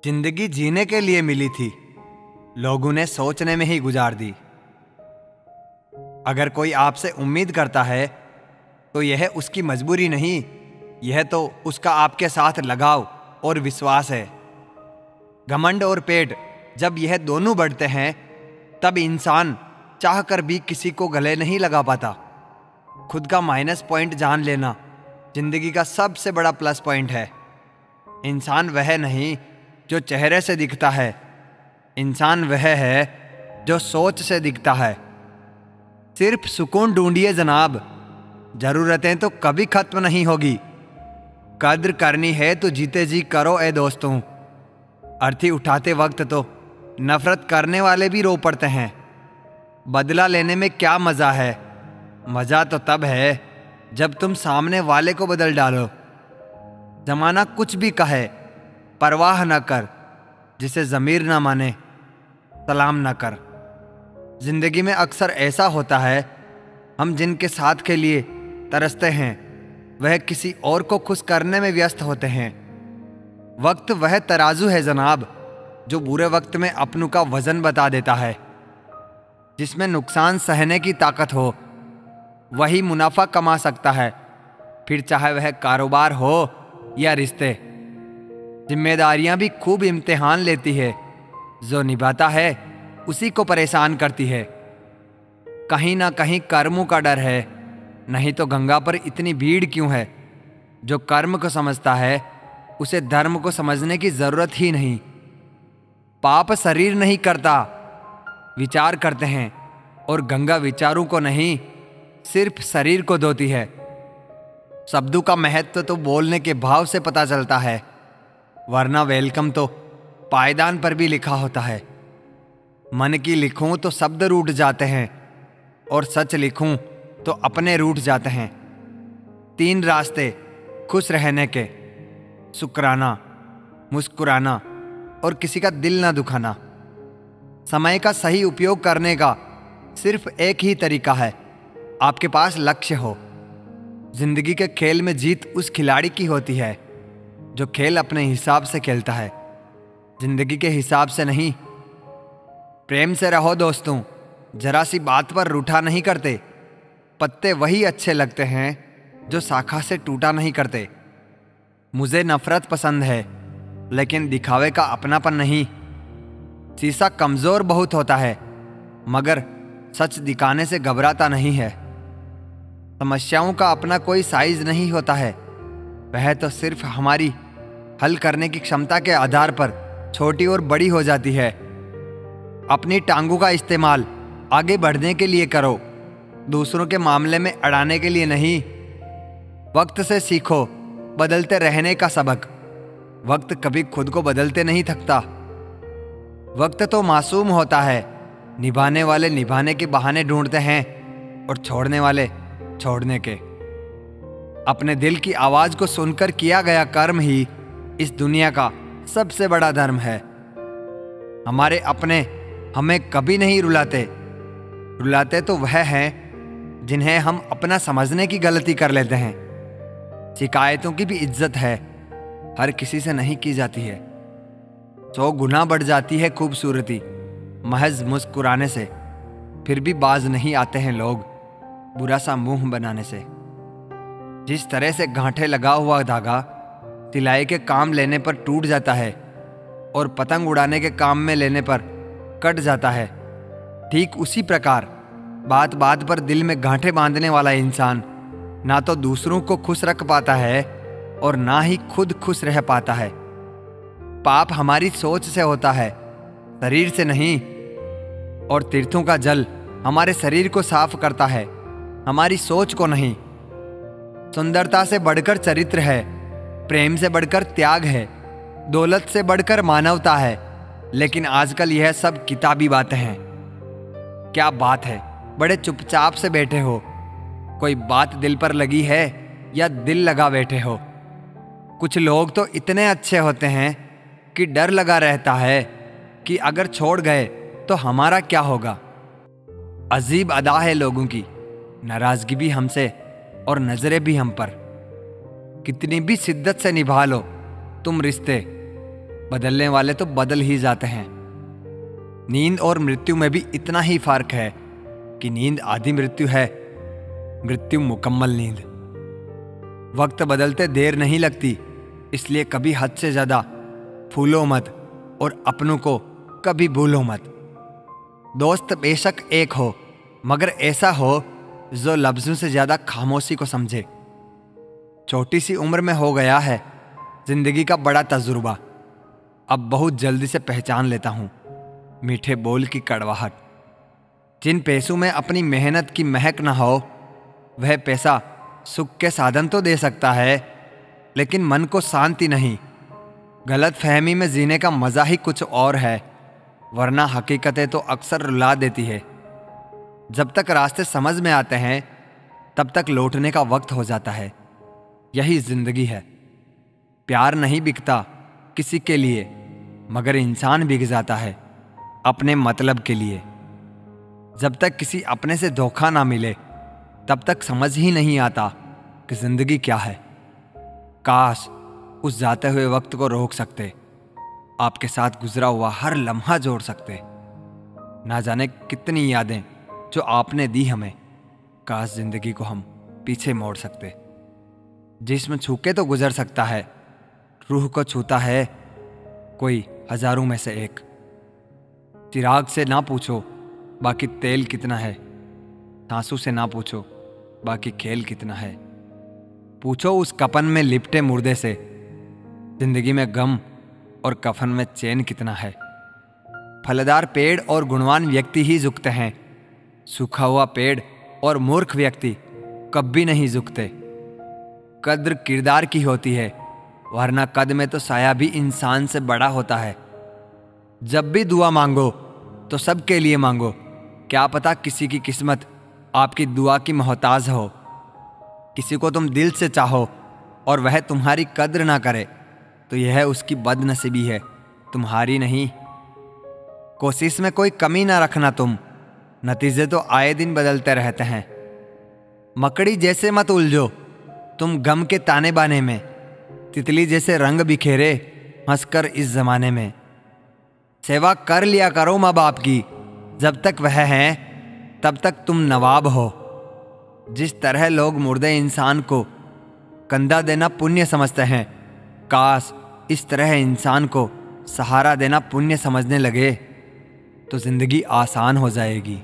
जिंदगी जीने के लिए मिली थी, लोगों ने सोचने में ही गुजार दी। अगर कोई आपसे उम्मीद करता है तो यह उसकी मजबूरी नहीं, यह तो उसका आपके साथ लगाव और विश्वास है। घमंड और पेट जब यह दोनों बढ़ते हैं तब इंसान चाहकर भी किसी को गले नहीं लगा पाता। खुद का माइनस पॉइंट जान लेना जिंदगी का सबसे बड़ा प्लस पॉइंट है। इंसान वह नहीं जो चेहरे से दिखता है, इंसान वह है जो सोच से दिखता है। सिर्फ सुकून ढूंढिए जनाब, जरूरतें तो कभी खत्म नहीं होगी। कद्र करनी है तो जीते जी करो ए दोस्तों। अर्थी उठाते वक्त तो नफरत करने वाले भी रो पड़ते हैं। बदला लेने में क्या मजा है? मजा तो तब है जब तुम सामने वाले को बदल डालो। जमाना कुछ भी कहे परवाह न कर, जिसे ज़मीर ना माने सलाम न कर। जिंदगी में अक्सर ऐसा होता है, हम जिनके साथ के लिए तरसते हैं वह किसी और को खुश करने में व्यस्त होते हैं। वक्त वह तराजू है जनाब जो बुरे वक्त में अपनों का वजन बता देता है। जिसमें नुकसान सहने की ताकत हो वही मुनाफा कमा सकता है, फिर चाहे वह कारोबार हो या रिश्ते। जिम्मेदारियां भी खूब इम्तिहान लेती है, जो निभाता है उसी को परेशान करती है। कहीं ना कहीं कर्मों का डर है, नहीं तो गंगा पर इतनी भीड़ क्यों है? जो कर्म को समझता है उसे धर्म को समझने की जरूरत ही नहीं। पाप शरीर नहीं करता, विचार करते हैं, और गंगा विचारों को नहीं सिर्फ शरीर को धोती है। शब्दों का महत्व तो बोलने के भाव से पता चलता है, वरना वेलकम तो पायदान पर भी लिखा होता है। मन की लिखूं तो शब्द रूठ जाते हैं, और सच लिखूं तो अपने रूठ जाते हैं। 3 रास्ते खुश रहने के: शुक्राना, मुस्कुराना और किसी का दिल ना दुखाना। समय का सही उपयोग करने का सिर्फ एक ही तरीका है, आपके पास लक्ष्य हो। जिंदगी के खेल में जीत उस खिलाड़ी की होती है जो खेल अपने हिसाब से खेलता है, जिंदगी के हिसाब से नहीं। प्रेम से रहो दोस्तों, जरा सी बात पर रूठा नहीं करते। पत्ते वही अच्छे लगते हैं जो शाखा से टूटा नहीं करते। मुझे नफरत पसंद है, लेकिन दिखावे का अपनापन नहीं। शीशा कमजोर बहुत होता है, मगर सच दिखाने से घबराता नहीं है। समस्याओं का अपना कोई साइज नहीं होता है, वह तो सिर्फ हमारी हल करने की क्षमता के आधार पर छोटी और बड़ी हो जाती है। अपनी टांगों का इस्तेमाल आगे बढ़ने के लिए करो, दूसरों के मामले में अड़ाने के लिए नहीं। वक्त से सीखो बदलते रहने का सबक। वक्त कभी खुद को बदलते नहीं थकता। वक्त तो मासूम होता है, निभाने वाले निभाने के बहाने ढूंढते हैं और छोड़ने वाले छोड़ने के। अपने दिल की आवाज को सुनकर किया गया कर्म ही इस दुनिया का सबसे बड़ा धर्म है। हमारे अपने हमें कभी नहीं रुलाते, रुलाते तो वह हैं जिन्हें हम अपना समझने की गलती कर लेते हैं। शिकायतों की भी इज्जत है, हर किसी से नहीं की जाती है। 100 गुना बढ़ जाती है खूबसूरती महज मुस्कुराने से, फिर भी बाज नहीं आते हैं लोग बुरा सा मुंह बनाने से। जिस तरह से गांठे लगा हुआ धागा सिलाई के काम लेने पर टूट जाता है और पतंग उड़ाने के काम में लेने पर कट जाता है, ठीक उसी प्रकार बात बात पर दिल में गांठे बांधने वाला इंसान ना तो दूसरों को खुश रख पाता है और ना ही खुद खुश रह पाता है। पाप हमारी सोच से होता है, शरीर से नहीं। और तीर्थों का जल हमारे शरीर को साफ करता है, हमारी सोच को नहीं। सुंदरता से बढ़कर चरित्र है, प्रेम से बढ़कर त्याग है, दौलत से बढ़कर मानवता है। लेकिन आजकल यह सब किताबी बातें हैं। क्या बात है, बड़े चुपचाप से बैठे हो? कोई बात दिल पर लगी है या दिल लगा बैठे हो? कुछ लोग तो इतने अच्छे होते हैं कि डर लगा रहता है कि अगर छोड़ गए तो हमारा क्या होगा। अजीब अदा है लोगों की, नाराजगी भी हमसे और नजरें भी हम पर। कितनी भी शिद्दत से निभा लो तुम रिश्ते बदलने वाले तो बदल ही जाते हैं। नींद और मृत्यु में भी इतना ही फर्क है कि नींद आधी मृत्यु है, मृत्यु मुकम्मल नींद। वक्त बदलते देर नहीं लगती, इसलिए कभी हद से ज्यादा फूलो मत और अपनों को कभी भूलो मत। दोस्त बेशक एक हो, मगर ऐसा हो जो लफ्जों से ज्यादा खामोशी को समझे। छोटी सी उम्र में हो गया है जिंदगी का बड़ा तजुर्बा, अब बहुत जल्दी से पहचान लेता हूं मीठे बोल की कड़वाहट। जिन पैसों में अपनी मेहनत की महक ना हो, वह पैसा सुख के साधन तो दे सकता है, लेकिन मन को शांति नहीं। गलत फहमी में जीने का मजा ही कुछ और है, वरना हकीकतें तो अक्सर रुला देती है। जब तक रास्ते समझ में आते हैं तब तक लौटने का वक्त हो जाता है। यही जिंदगी है। प्यार नहीं बिकता किसी के लिए, मगर इंसान बिक जाता है अपने मतलब के लिए। जब तक किसी अपने से धोखा ना मिले तब तक समझ ही नहीं आता कि जिंदगी क्या है। काश उस जाते हुए वक्त को रोक सकते, आपके साथ गुजरा हुआ हर लम्हा जोड़ सकते। ना जाने कितनी यादें जो आपने दी हमें, काश जिंदगी को हम पीछे मोड़ सकते। जिस्म छू के तो गुजर सकता है, रूह को छूता है कोई हजारों में से एक। चिराग से ना पूछो बाकी तेल कितना है, सांसों से ना पूछो बाकी खेल कितना है। पूछो उस कफन में लिपटे मुर्दे से, जिंदगी में गम और कफन में चैन कितना है। फलदार पेड़ और गुणवान व्यक्ति ही झुकते हैं, सूखा हुआ पेड़ और मूर्ख व्यक्ति कभी नहीं झुकते। कद्र किरदार की होती है, वरना कद में तो साया भी इंसान से बड़ा होता है। जब भी दुआ मांगो तो सबके लिए मांगो, क्या पता किसी की किस्मत आपकी दुआ की मोहताज हो। किसी को तुम दिल से चाहो और वह तुम्हारी कद्र ना करे तो यह उसकी बदनसीबी है, तुम्हारी नहीं। कोशिश में कोई कमी ना रखना तुम, नतीजे तो आए दिन बदलते रहते हैं। मकड़ी जैसे मत उलझो तुम गम के ताने बाने में, तितली जैसे रंग बिखेरे हंसकर इस जमाने में। सेवा कर लिया करो माँ बाप की, जब तक वह हैं तब तक तुम नवाब हो। जिस तरह लोग मुर्दे इंसान को कंधा देना पुण्य समझते हैं, काश इस तरह इंसान को सहारा देना पुण्य समझने लगे तो जिंदगी आसान हो जाएगी।